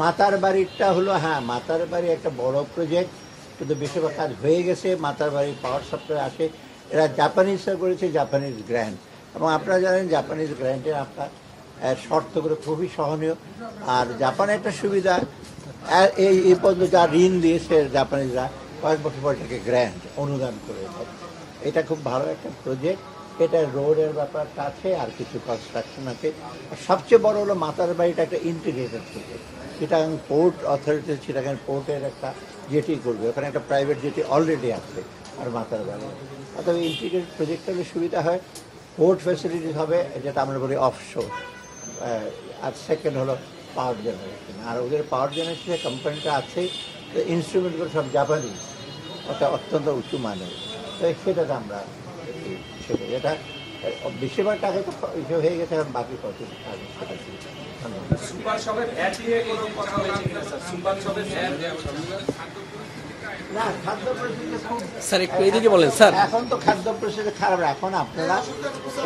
মাতার বাড়িটা হলো, হ্যাঁ মাতার বাড়ি একটা বড় প্রজেক্ট, কিন্তু বেশিরভাগ কাজ হয়ে গেছে। মাতার বাড়ি পাওয়ার সাপ্লাই আসে, এরা জাপানিজরা করেছে, জাপানিজ গ্র্যান্ড। এবং আপনারা জানেন জাপানিজ গ্র্যান্ডের আপনার শর্তগুলো খুবই সহনীয়। আর জাপানে একটা সুবিধা, এই পর্যন্ত যা ঋণ দিয়েছে জাপানিজরা কয়েক বছর পর এটাকে গ্র্যান্ড অনুদান করে দেয়। এটা খুব ভালো একটা প্রজেক্ট। এটা রোডের ব্যাপারটা আছে, আর কিছু কনস্ট্রাকশন আছে। আর সবচেয়ে বড় হলো মাতার বাড়িটা একটা integrated project. Chittagong port authority Chittagong পোর্টের একটা জেটি করবে, ওখানে একটা প্রাইভেট জেটি অলরেডি আছে। আর মাতার বাড়ি অথবা ইন্টিগ্রেটেড প্রজেক্ট হলে সুবিধা হয়, পোর্ট ফ্যাসিলিটিস হবে, যেটা আমরা বলি অফশোর। আর সেকেন্ড হলো পাওয়ার জেনারেশন। আর ওদের পাওয়ার জেনারেশনের কোম্পানিটা আছে, ইনস্ট্রুমেন্টগুলো সব জাপানি, ওটা অত্যন্ত উঁচু মানের। তো সেটাতে আমরা সেটা এটা বেশিরভাগ টাকা তো ইসে হয়ে গেছে, এখন বাকি কত কাজ সেটা না। খাদ্য পরিস্থিতি খুব, স্যার একটু এদিকে বলেন স্যার। এখন তো খাদ্য পরিস্থিতি খারাপ। এখন আপনারা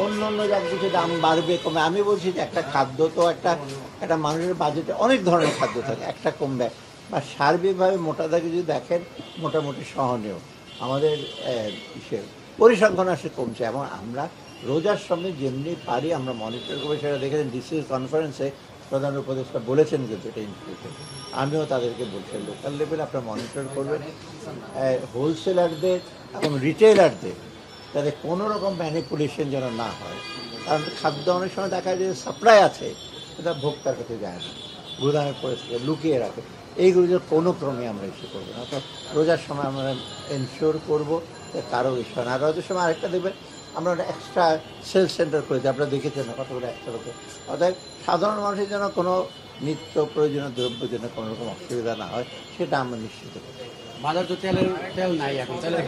অন্য অন্য যা কিছু দাম বাড়বে কমে, আমি বলছি যে একটা খাদ্য তো একটা মানুষের বাজেটে অনেক ধরনের খাদ্য থাকে, একটা কমবে বা সার্বিকভাবে মোটা দাগে যদি দেখেন মোটামুটি সহনীয়। আমাদের পরিসংখ্যান আসে কমছে, এবং আমরা রোজার সময় যেমনি পারি আমরা মনিটর করবো। সেটা দেখেছেন ডিসি কনফারেন্সে প্রধান উপদেষ্টা বলেছেন, কিন্তু এটা ইনক্লুডেড। আমিও তাদেরকে বলছি লোকাল লেভেলে আপনারা মনিটর করবেন হোলসেলারদের এবং রিটেলারদের, যাতে কোনো রকম ম্যানিপুলেশন যেন না হয়। কারণ খাদ্য অনেক সময় দেখা যায় যে সাপ্লাই আছে, সেটা ভোক্তার কাছে যায় না, গুদামে পরিস্থিতি লুকিয়ে রাখে। এইগুলো যে কোনো ক্রমে আমরা ইস্যু করবো না। তো রোজার সময় আমরা এনশিওর করবো যে কারো ইস্যু না। আর রোজার সময় আরেকটা দেখবেন, আমরা একটা এক্সট্রা সেলস সেন্টার করেছি, আপনারা দেখেছেন না কতগুলো একটা লোকে। অর্থাৎ সাধারণ মানুষের যেন কোনো নিত্য প্রয়োজনীয় দ্রব্যের জন্য কোনো রকম অসুবিধা না হয়, সেটা আমরা নিশ্চিত করি। বাজার তো তেল নাই এখন, তেলের